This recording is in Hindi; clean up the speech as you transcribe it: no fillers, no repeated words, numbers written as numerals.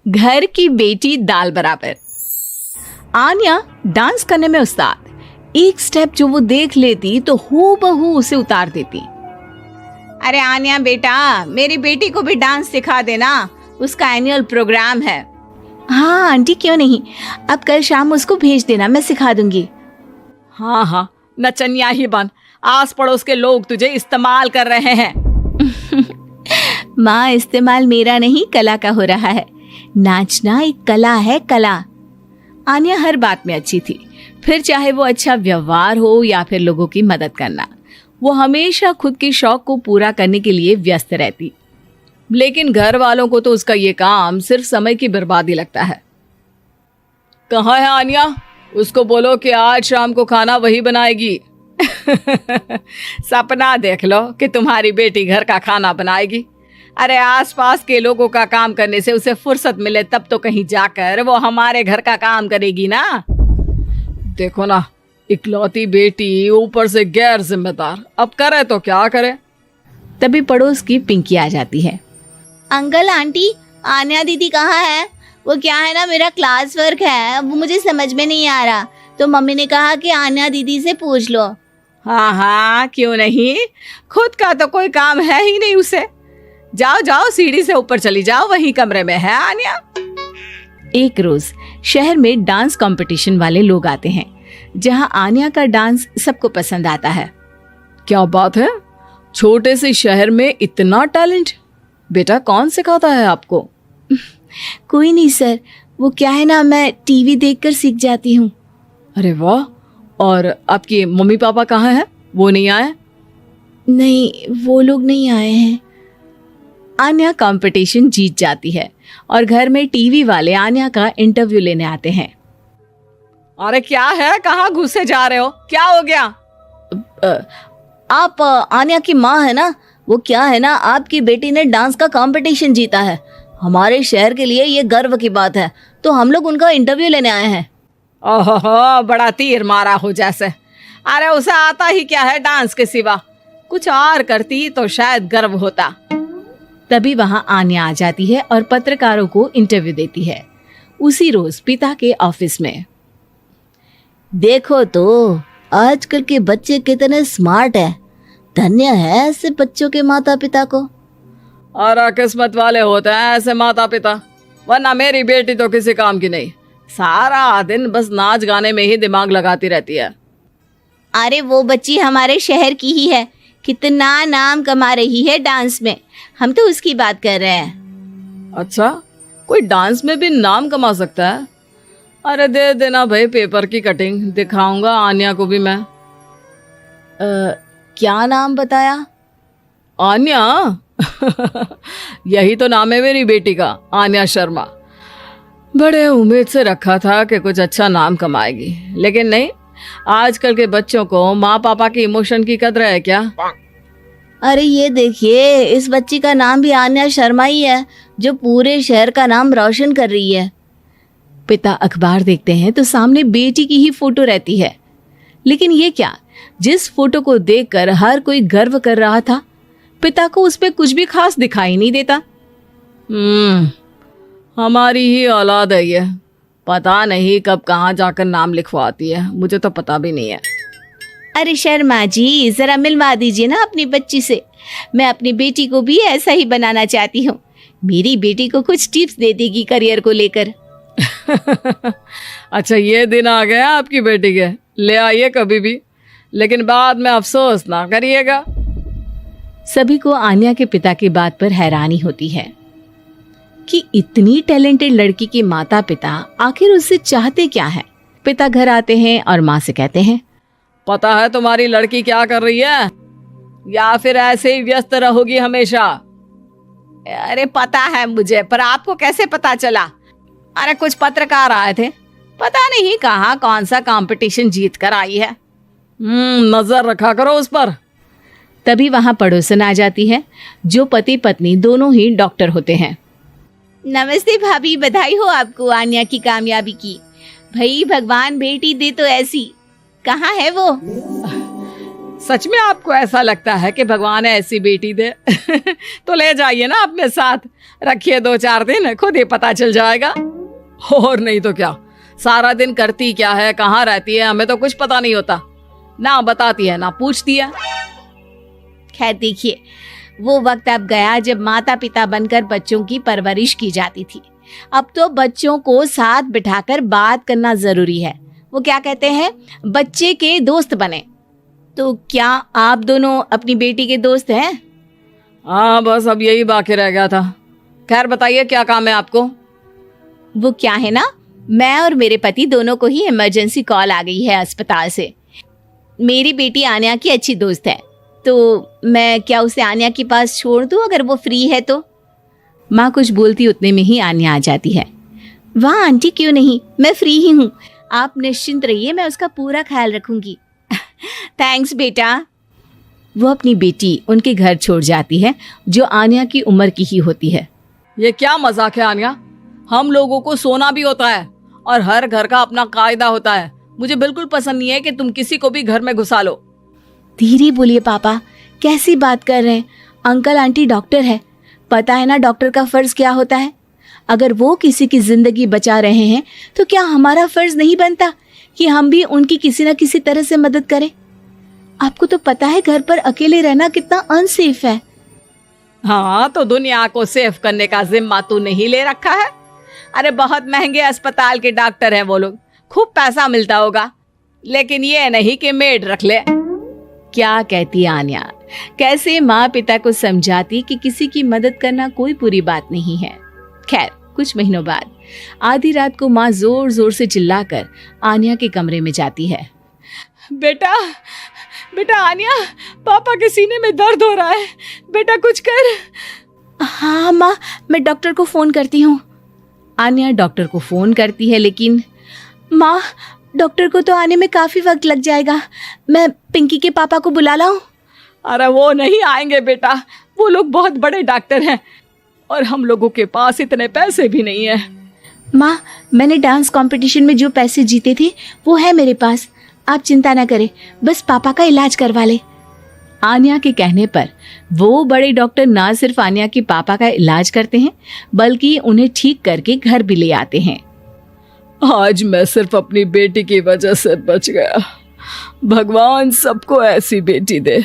घर की बेटी दाल बराबर। आन्या डांस करने में उस्ताद। एक स्टेप जो वो देख लेती तो हूबहू उसे उतार देती। अरे आन्या बेटा, मेरी बेटी को भी डांस सिखा देना, उसका एनुअल प्रोग्राम है। हाँ आंटी, क्यों नहीं, अब कल शाम उसको भेज देना, मैं सिखा दूंगी। हाँ हाँ, नचनिया ही बन, आस पड़ोस के लोग तुझे इस्तेमाल कर रहे हैं। माँ, इस्तेमाल मेरा नहीं कला का हो रहा है। नाचना एक कला है, कला। आन्या हर बात में अच्छी थी, फिर चाहे वो अच्छा व्यवहार हो या फिर लोगों की मदद करना, वो हमेशा खुद के शौक को पूरा करने के लिए व्यस्त रहती। लेकिन घर वालों को तो उसका ये काम सिर्फ समय की बर्बादी लगता है। कहाँ है आन्या? उसको बोलो कि आज शाम को खाना वही बनाएगी। सपना देख लो कि तुम्हारी बेटी घर का खाना बनाएगी। अरे आसपास के लोगों का काम करने से उसे फुर्सत मिले तब तो कहीं जाकर वो हमारे घर का काम करेगी ना। देखो ना, इकलौती बेटी, ऊपर से गैर जिम्मेदार, अब करे तो क्या करे। तभी पड़ोस की पिंकी आ जाती है। अंकल आंटी, आन्या दीदी कहाँ है? वो क्या है ना, मेरा क्लास वर्क है, वो मुझे समझ में नहीं आ रहा, तो मम्मी ने कहा कि आन्या दीदी से पूछ लो। हाँ हाँ, क्यों नहीं, खुद का तो कोई काम है ही नहीं उसे। जाओ जाओ, सीढ़ी से ऊपर चली जाओ, वही कमरे में है आन्या। एक रोज शहर में डांस कंपटीशन वाले लोग आते हैं, जहां आन्या का डांस सबको पसंद आता है। क्या बात है, छोटे से शहर में इतना टैलेंट? बेटा, कौन सिखाता है आपको? कोई नहीं सर, वो क्या है ना, मैं टीवी देखकर सीख जाती हूँ। अरे वाह, और आपके मम्मी पापा कहाँ हैं? वो नहीं आए? नहीं, वो लोग नहीं आए हैं। आन्या कंपटीशन जीत जाती है और घर में टीवी वाले आन्या का इंटरव्यू लेने आते हैं। अरे क्या है, कहाँ घुसे जा रहे हो, क्या हो गया? आप आन्या की माँ है ना? वो क्या है ना, आपकी बेटी ने डांस का कंपटीशन जीता है, हमारे शहर के लिए ये गर्व की बात है, तो हम लोग उनका इंटरव्यू लेने आए हैं। ओहो, बड़ा तीर मारा हो जैसे। अरे उसे आता ही क्या है डांस के सिवा, कुछ और करती तो शायद गर्व होता। तभी वहां आन्या आ जाती है और पत्रकारों को इंटरव्यू देती है। उसी रोज पिता के ऑफिस में। देखो तो आजकल के बच्चे कितने स्मार्ट है, धन्य है ऐसे बच्चों के माता पिता को। और किस्मत वाले होते हैं ऐसे माता पिता, वरना मेरी बेटी तो किसी काम की नहीं, सारा दिन बस नाच गाने में ही दिमाग लगाती रहती है। अरे वो बच्ची हमारे शहर की ही है, कितना नाम कमा रही है डांस में, हम तो उसकी बात कर रहे हैं। अच्छा, कोई डांस में भी नाम कमा सकता है? अरे दे देना भाई पेपर की कटिंग, दिखाऊंगा आन्या को भी मैं। क्या नाम बताया? आन्या? यही तो नाम है मेरी बेटी का, आन्या शर्मा। बड़े उम्मीद से रखा था कि कुछ अच्छा नाम कमाएगी, लेकिन नहीं। आजकल के बच्चों को माँ पापा की इमोशन की कदर है क्या? अरे ये देखिए, इस बच्ची का नाम भी आन्या शर्मा ही है, जो पूरे शहर का नाम रोशन कर रही है। पिता अखबार देखते हैं तो सामने बेटी की ही फोटो रहती है। लेकिन ये क्या, जिस फोटो को देखकर हर कोई गर्व कर रहा था, पिता को उस पे कुछ भी खास दिखाई नहीं देता। हमारी ही औलाद है ये, पता नहीं कब कहाँ जाकर नाम लिखवाती है, मुझे तो पता भी नहीं है। अरे शर्मा जी, जरा मिलवा दीजिए ना अपनी बच्ची से, मैं अपनी बेटी को भी ऐसा ही बनाना चाहती हूँ। मेरी बेटी को कुछ टिप्स दे देगी करियर को लेकर। अच्छा, ये दिन आ गया आपकी बेटी के, ले आइए कभी भी, लेकिन बाद में अफसोस ना करिएगा। सभी को आन्या के पिता की बात पर हैरानी होती है कि इतनी टैलेंटेड लड़की के माता पिता आखिर उससे चाहते क्या है। पिता घर आते हैं और माँ से कहते हैं, पता है तुम्हारी लड़की क्या कर रही है, या फिर ऐसे ही व्यस्त रहोगी हमेशा? अरे पता है मुझे, पर आपको कैसे पता चला? अरे कुछ पत्रकार आए थे, पता नहीं कहाँ कौन सा कंपटीशन जीत कर आई है। नजर रखा करो उस पर। तभी वहां पड़ोसन आ जाती है, जो पति पत्नी दोनों ही डॉक्टर होते हैं। नमस्ते भाभी, बधाई हो आपको आन्या की कामयाबी की। भाई भगवान बेटी दे तो ऐसी। कहाँ है वो? सच में आपको ऐसा लगता है कि भगवान ऐसी बेटी दे? तो ले जाइए ना अपने साथ, रखिए 2-4 दिन, खुद ही पता चल जाएगा। और नहीं तो क्या, सारा दिन करती क्या है, कहाँ रहती है, हमें तो कुछ पता नहीं होता, ना बताती है ना पूछती है। खैर देखिए, वो वक्त अब गया जब माता पिता बनकर बच्चों की परवरिश की जाती थी। अब तो बच्चों को साथ बिठाकर बात करना जरूरी है। वो क्या कहते हैं, बच्चे के दोस्त बने। तो क्या आप दोनों अपनी बेटी के दोस्त हैं? हाँ, बस अब यही बाकी रह गया था। खैर बताइए, क्या काम है आपको? वो क्या है ना, मैं और मेरे पति दोनों को ही इमरजेंसी कॉल आ गई है अस्पताल से। मेरी बेटी आन्या की अच्छी दोस्त है, तो मैं क्या उसे आन्या के पास छोड़ दूं अगर वो फ्री है तो? माँ कुछ बोलती उतने में ही आन्या आ जाती है। वाह आंटी, क्यों नहीं, मैं फ्री ही हूँ, आप निश्चिंत रहिए, मैं उसका पूरा ख्याल रखूंगी। थैंक्स बेटा। वो अपनी बेटी उनके घर छोड़ जाती है, जो आन्या की उम्र की ही होती है। ये क्या मजाक है आन्या? हम लोगों को सोना भी होता है और हर घर का अपना कायदा होता है। मुझे बिल्कुल पसंद नहीं है कि तुम किसी को भी घर में घुसा लो। धीरे बोलिए पापा, कैसी बात कर रहे हैं? अंकल आंटी डॉक्टर है, पता है ना डॉक्टर का फर्ज क्या होता है। अगर वो किसी की जिंदगी बचा रहे हैं तो क्या हमारा फर्ज नहीं बनता कि हम भी उनकी किसी न किसी तरह से मदद करें? आपको तो पता है घर पर अकेले रहना कितना अनसेफ है। हाँ, तो दुनिया को सेफ करने का जिम्मा तू नहीं ले रखा है? अरे बहुत महंगे अस्पताल के डॉक्टर हैं वो लोग, खूब पैसा मिलता होगा, लेकिन ये नहीं कि मेड रख ले। क्या कहती आन्या, कैसे माँ पिता को समझाती कि किसी की मदद करना कोई बुरी बात नहीं है। खैर कुछ महीनों बाद आधी रात को माँ जोर जोर से चिल्लाकर आन्या के कमरे में जाती है। बेटा बेटा आन्या, पापा के सीने में दर्द हो रहा है, बेटा कुछ कर। हाँ माँ, मैं डॉक्टर को फोन करती हूँ। आन्या डॉक्टर को फोन करती है, लेकिन माँ डॉक्टर को तो आने में काफी वक्त लग जाएगा, मैं पिंकी के पापा को बुला लाऊं? अरे वो नहीं आएंगे बेटा, वो लोग बहुत बड़े डॉक्टर हैं और हम लोगों के पास इतने पैसे भी नहीं है। माँ, मैंने डांस कंपटीशन में जो पैसे जीते थे वो है मेरे पास, आप चिंता ना करें, बस पापा का इलाज करवा ले। आन्या के कहने पर वो बड़े डॉक्टर ना सिर्फ आन्या के पापा का इलाज करते हैं, बल्कि उन्हें ठीक करके घर भी ले आते हैं। आज मैं सिर्फ अपनी बेटी की वजह से बच गया। भगवान सबको ऐसी बेटी दे।